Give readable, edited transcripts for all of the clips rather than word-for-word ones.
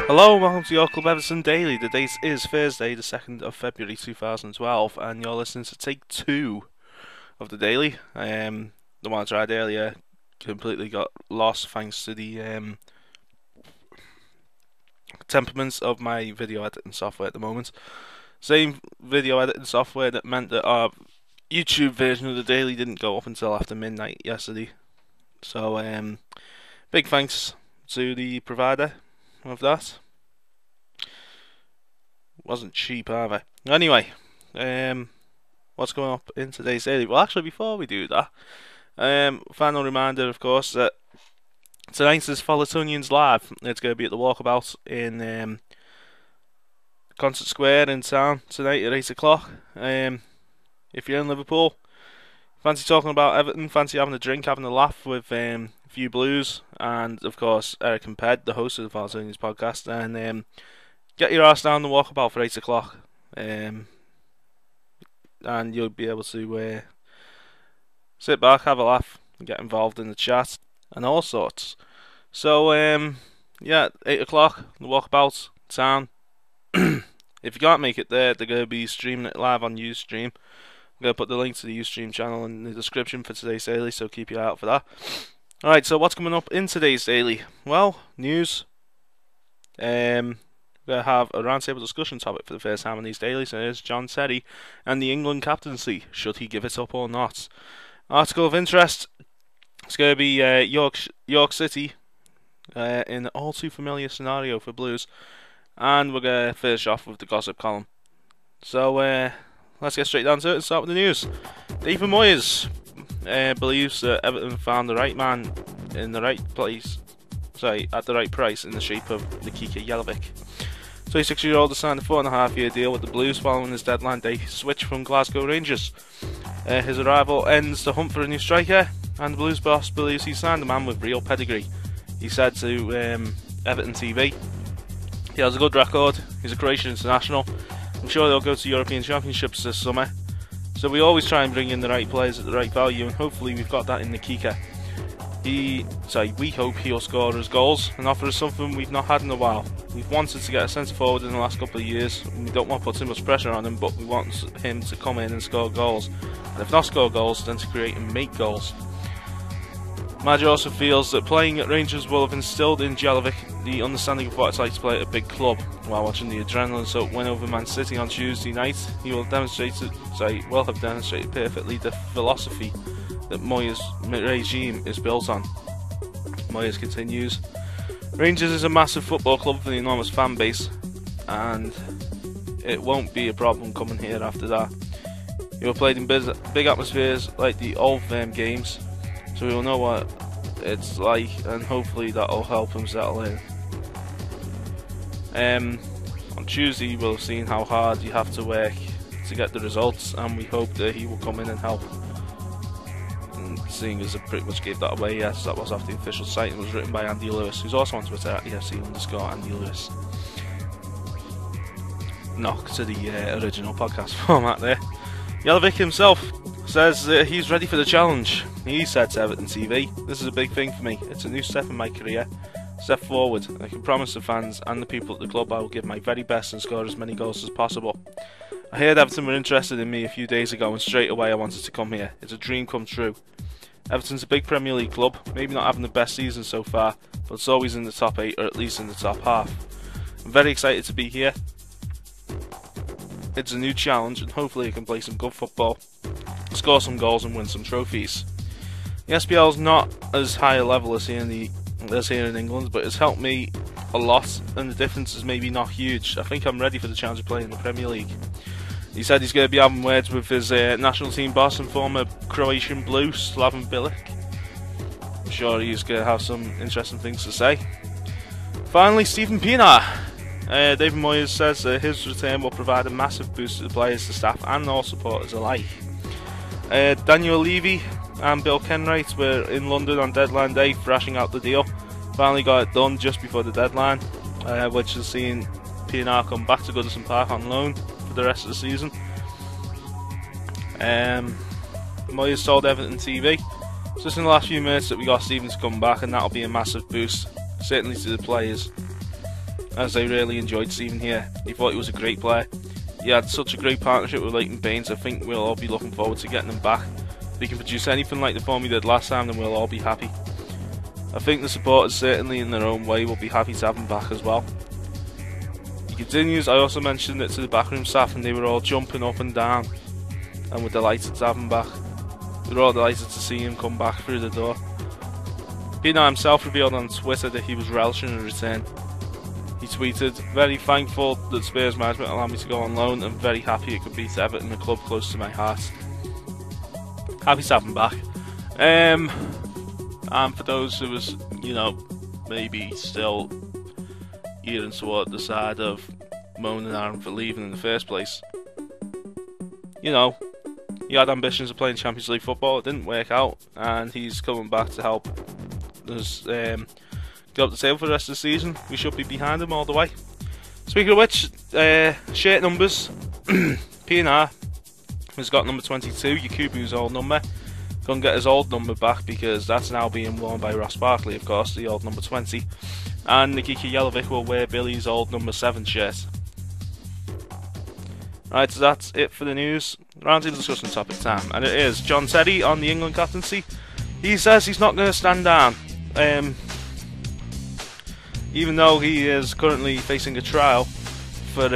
Hello and welcome to your Club Everton Daily. The date is Thursday, the 2nd of February 2012, and you're listening to take 2 of the daily. The one I tried earlier completely got lost thanks to the temperaments of my video editing software at the moment. Same video editing software that meant that our YouTube version of the daily didn't go up until after midnight yesterday. So, big thanks to the provider of that. Wasn't cheap either. Anyway, what's going up in today's daily? Well, actually, before we do that, final reminder, of course, that tonight is Folletonians Live. It's going to be at the Walkabout in Concert Square in town tonight at 8 o'clock. If you're in Liverpool, fancy talking about Everton, fancy having a drink, having a laugh with a few blues, and of course Eric and Ped, the host of the Folletonians podcast, and get your ass down the Walkabout for 8 o'clock, and you'll be able to sit back, have a laugh, and get involved in the chat and all sorts. So yeah, 8 o'clock, the Walkabout town. If you can't make it there, they're going to be streaming it live on Ustream. I'm going to put the link to the Ustream channel in the description for today's daily, so keep your eye out for that. Alright, so what's coming up in today's daily? Well, news. We're going to have a roundtable discussion topic for the first time in these dailies, and it's John Terry and the England captaincy. Should he give it up or not? Article of interest. It's going to be York City in an all too familiar scenario for Blues. And we're going to finish off with the gossip column. So let's get straight down to it and start with the news. David Moyes believes that Everton found the right man in the right place, at the right price, in the shape of Nikita Jelavic. 26-year-old has signed a 4.5-year deal with the Blues following his deadline day switch from Glasgow Rangers. His arrival ends the hunt for a new striker, and the Blues boss believes he signed a man with real pedigree. He said to Everton TV, "He has a good record, he's a Croatian international. I'm sure they'll go to European Championships this summer. So we always try and bring in the right players at the right value, and hopefully we've got that in Nikita. We hope he'll score us goals and offer us something we've not had in a while. We've wanted to get a centre forward in the last couple of years. We don't want to put too much pressure on him, but we want him to come in and score goals. And if not score goals, then to create and make goals." Madge also feels that playing at Rangers will have instilled in Jelavic the understanding of what it's like to play at a big club. While watching the adrenaline-soaked win over Man City on Tuesday night, he will have demonstrated perfectly the philosophy that Moyes' regime is built on. Moyes continues, "Rangers is a massive football club with an enormous fan base, and it won't be a problem coming here after that. He will play in big atmospheres like the old firm games, so we will know what it's like, and hopefully that will help him settle in. On Tuesday we'll have seen how hard you have to work to get the results, and we hope that he will come in and help." And seeing as I pretty much gave that away, yes, that was off the official site and was written by Andy Lewis, who's also on Twitter at EFC_Andy Lewis. Knock to the original podcast format there. Jelavic himself says he's ready for the challenge. He said to Everton TV, "This is a big thing for me. It's a new step in my career. Step forward. I can promise the fans and the people at the club I will give my very best and score as many goals as possible. I heard Everton were interested in me a few days ago, and straight away I wanted to come here. It's a dream come true. Everton's a big Premier League club, maybe not having the best season so far, but it's always in the top 8 or at least in the top half. I'm very excited to be here. It's a new challenge, and hopefully I can play some good football, score some goals and win some trophies. The SPL is not as high a level as here in England, but it's helped me a lot, and the difference is maybe not huge. I think I'm ready for the challenge of playing in the Premier League." He said he's going to be having words with his national team boss and former Croatian Blue, Slaven Bilic. I'm sure he's going to have some interesting things to say. Finally, Steven Pienaar. David Moyes says that his return will provide a massive boost to the players, the staff and all supporters alike. Daniel Levy and Bill Kenwright were in London on deadline day thrashing out the deal. Finally got it done just before the deadline, which has seen Pienaar come back to Goodison Park on loan for the rest of the season. Moyes told Everton TV, "It's just in the last few minutes that we got Steven to come back, and that'll be a massive boost, certainly to the players. as they really enjoyed seeing him here. He thought he was a great player. He had such a great partnership with Leighton Baines. I think we'll all be looking forward to getting him back. If he can produce anything like the form he did last time, then we'll all be happy. I think the supporters, certainly in their own way, will be happy to have him back as well. He continues, I also mentioned it to the backroom staff and they were all jumping up and down and were delighted to have him back. We were all delighted to see him come back through the door. Pienaar himself revealed on Twitter that he was relishing a return. He tweeted, very thankful that Spurs management allowed me to go on loan and very happy it could be to Everton, a club close to my heart. Happy to have him back. And for those who was, you know, maybe still gearing toward the side of moaning at him for leaving in the first place, you know, he had ambitions of playing Champions League football. It didn't work out, and he's coming back to help us get up the table for the rest of the season. We should be behind him all the way. Speaking of which, shirt numbers. Pienaar has got number 22, Yakubu's old number. Couldn't get his old number back because that's now being worn by Ross Barkley, of course, the old number 20. And Nikita Jelovic will wear Billy's old number 7 shirt. Right, so that's it for the news. Roundtable discussion topic time, and it is John Terry on the England captaincy. He says he's not going to stand down, even though he is currently facing a trial for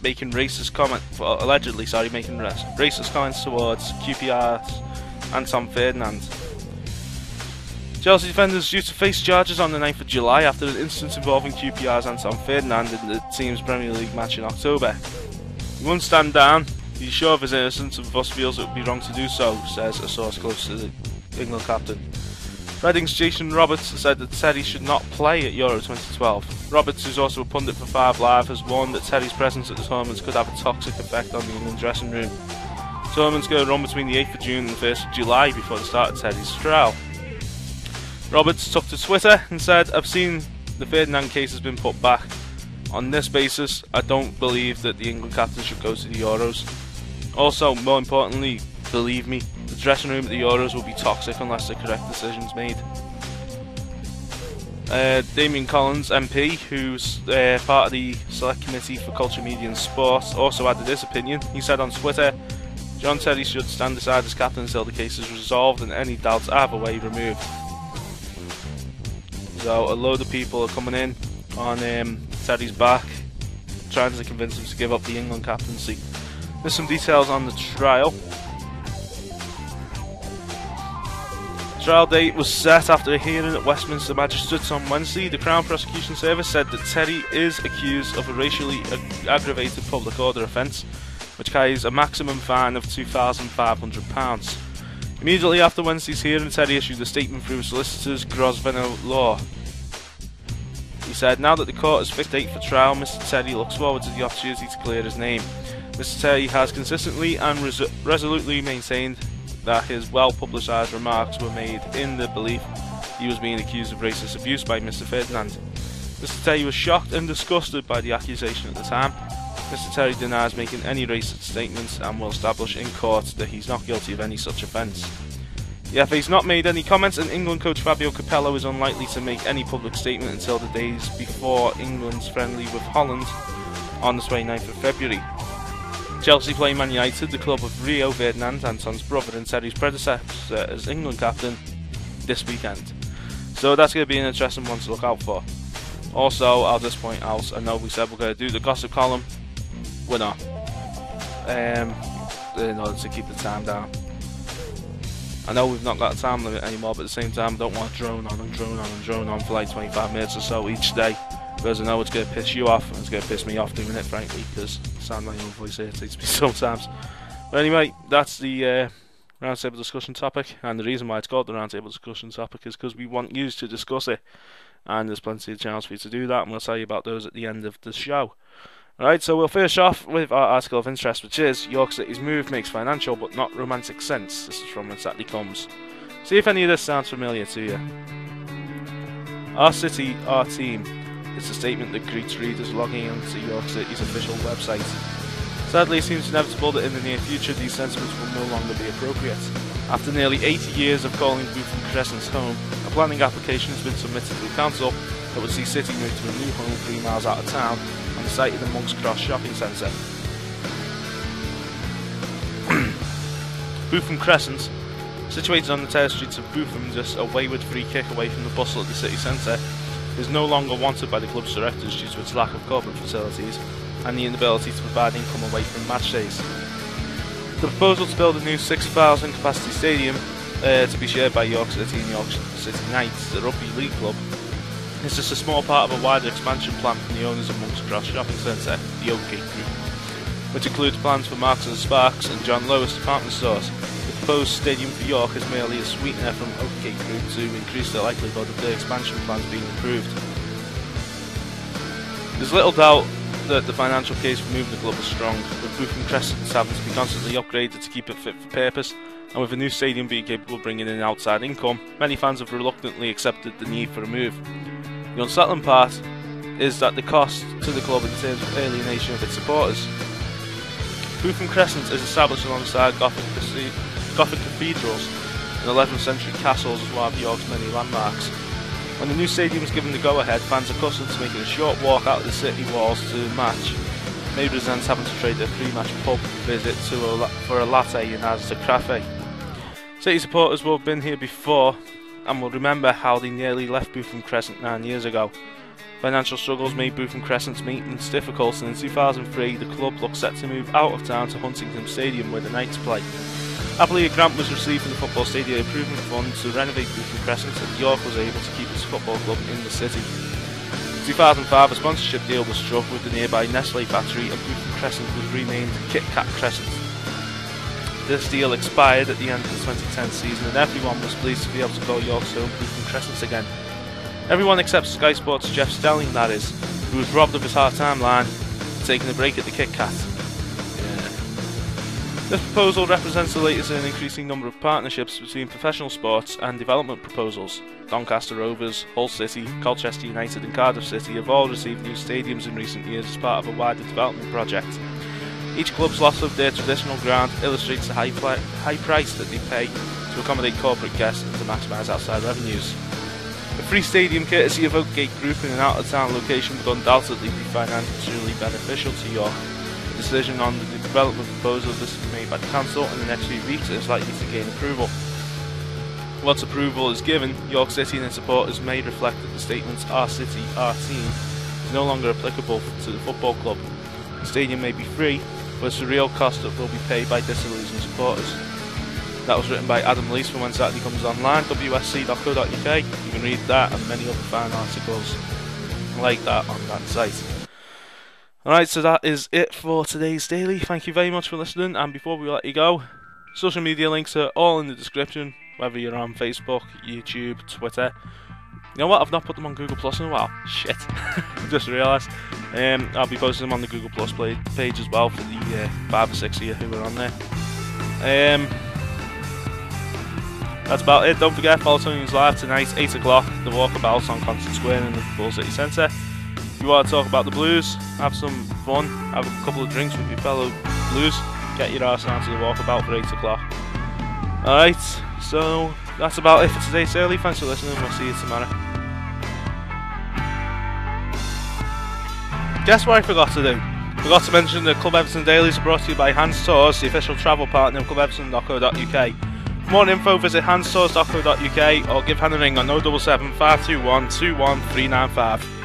making racist allegedly making racist comments towards QPR's Anton Ferdinand. Chelsea defenders due to face charges on the 9th of July after an incident involving QPR's Anton Ferdinand in the team's Premier League match in October. He won't stand down. He's sure of his innocence and thus feels it would be wrong to do so, says a source close to the England captain. Reading's Jason Roberts said that Terry should not play at Euro 2012. Roberts, who's also a pundit for 5 Live, has warned that Terry's presence at the tournaments could have a toxic effect on the England dressing room. The tournament's going to run between the 8th of June and the 1st of July before the start of Terry's trial. Roberts took to Twitter and said, I've seen the Ferdinand case has been put back. On this basis, I don't believe that the England captain should go to the Euros. Also, more importantly, believe me, the dressing room at the Euros will be toxic unless the correct decision's made. Damien Collins, MP, who's part of the Select Committee for Culture, Media and Sport, also added his opinion. He said on Twitter, John Terry should stand aside as captain until the case is resolved and any doubts either way removed. So a load of people are coming in on Terry's back, trying to convince him to give up the England captaincy. There's some details on the trial. Trial date was set after a hearing at Westminster Magistrates on Wednesday. The Crown Prosecution Service said that Terry is accused of a racially aggravated public order offence, which carries a maximum fine of £2,500. Immediately after Wednesday's hearing, Terry issued a statement through solicitors Grosvenor Law. He said, now that the court has fixed a date for trial, Mr Terry looks forward to the opportunity to clear his name. Mr Terry has consistently and resolutely maintained that his well-publicised remarks were made in the belief he was being accused of racist abuse by Mr Ferdinand. Mr Terry was shocked and disgusted by the accusation at the time. Mr Terry denies making any racist statements and will establish in court that he's not guilty of any such offence. The FA's not made any comments, and England coach Fabio Capello is unlikely to make any public statement until the days before England's friendly with Holland on the 29th of February. Chelsea play Man United, the club of Rio Ferdinand, Anton's brother and Terry's predecessor as England captain, this weekend. So that's going to be an interesting one to look out for. Also, I'll just point out, I know we said we're going to do the gossip column. We're not. In order to keep the time down. I know we've not got a time limit anymore, but at the same time I don't want to drone on and drone on and drone on for like 25 minutes or so each day, because I know it's going to piss you off and it's going to piss me off doing it, frankly, because I sound my own voice irritates me sometimes. But anyway, that's the roundtable discussion topic, and the reason why it's called the roundtable discussion topic is because we want you to discuss it, and there's plenty of channels for you to do that, and we'll tell you about those at the end of the show. Alright, so we'll finish off with our article of interest, which is York City's move makes financial but not romantic sense. This is from When Saturday Comes. See if any of this sounds familiar to you. Our city, our team. It's a statement that greets readers logging onto York City's official website. Sadly, it seems inevitable that in the near future these sentiments will no longer be appropriate. After nearly 80 years of calling Bootham Crescent's home, a planning application has been submitted to the council that would see City move to a new home 3 miles out of town on the site of the Monk's Cross shopping centre. Bootham Crescent, situated on the terrace streets of Bootham, just a wayward free kick away from the bustle at the city centre, is no longer wanted by the club's directors due to its lack of corporate facilities and the inability to provide income away from match days. The proposal to build a new 6,000 capacity stadium to be shared by York City and York City Knights, the rugby league club, is just a small part of a wider expansion plan from the owners of Monk's Cross Shopping Centre, the Oakgate Group, which includes plans for Marks and Sparks and John Lewis department stores. The proposed stadium for York is merely a sweetener from Oakgate Group to increase the likelihood of their expansion plans being approved. There's little doubt that the financial case for moving the club is strong, with Bootham Crescent having to be constantly upgraded to keep it fit for purpose, and with a new stadium being capable of bringing in outside income, many fans have reluctantly accepted the need for a move. The unsettling part is that the cost to the club in terms of alienation of its supporters. Bootham Crescent is established alongside Gothic cathedrals and 11th century castles as one of York's many landmarks. When the new stadium is given the go-ahead, fans accustomed to making a short walk out of the city walls to match may resent having to trade their pre-match pub visit for a latte in Asda Cafe. City supporters will have been here before and will remember how they nearly left Bootham Crescent 9 years ago. Financial struggles made Bootham Crescent's maintenance difficult, and in 2003 the club looked set to move out of town to Huntington Stadium where the Knights play. Happily, a grant was received from the Football Stadium Improvement Fund to renovate Bootham Crescent, and York was able to keep its football club in the city. In 2005 a sponsorship deal was struck with the nearby Nestle factory, and Bootham Crescent was renamed Kit Kat Crescent. This deal expired at the end of the 2010 season, and everyone was pleased to be able to call York's home Bootham Crescent again. Everyone except Sky Sports' Jeff Stelling, that is, who was robbed of his half-time line, taking a break at the Kit Kat. This proposal represents the latest in an increasing number of partnerships between professional sports and development proposals. Doncaster Rovers, Hull City, Colchester United and Cardiff City have all received new stadiums in recent years as part of a wider development project. Each club's loss of their traditional ground illustrates the high price that they pay to accommodate corporate guests and to maximise outside revenues. A free stadium courtesy of Oakgate Group in an out-of-town location would undoubtedly be financially beneficial to York. A decision on the development proposal of this will be made by the council in the next few weeks and is likely to gain approval. Once approval is given, York City and its supporters may reflect that the statements "our city, our team" is no longer applicable to the football club. The stadium may be free, but it's the real cost that will be paid by disillusioned supporters. That was written by Adam Lees for When Saturday Comes Online, wsc.co.uk. You can read that and many other fine articles like that on that site. Alright, so that is it for today's daily. Thank you very much for listening, and before we let you go, social media links are all in the description, whether you're on Facebook, YouTube, Twitter. You know what, I've not put them on Google Plus in a while. Shit. Just realised. I'll be posting them on the Google Plus page as well for the 5 or 6 of you who are on there. That's about it. Don't forget, follow Tony's Live tonight, 8 o'clock, the walkabout on Constant Square in the Liverpool City Centre. If you want to talk about the Blues, have some fun, have a couple of drinks with your fellow Blues, get your arse down to the walkabout for 8 o'clock. Alright, so that's about it for today's daily. Thanks for listening, we'll see you tomorrow. Guess what I forgot to do? Forgot to mention that Club Everton Dailies are brought to you by Hans Tours, the official travel partner of clubeverton.co.uk. For more info, visit hanstours.co.uk or give Han a ring on 077 521 21395.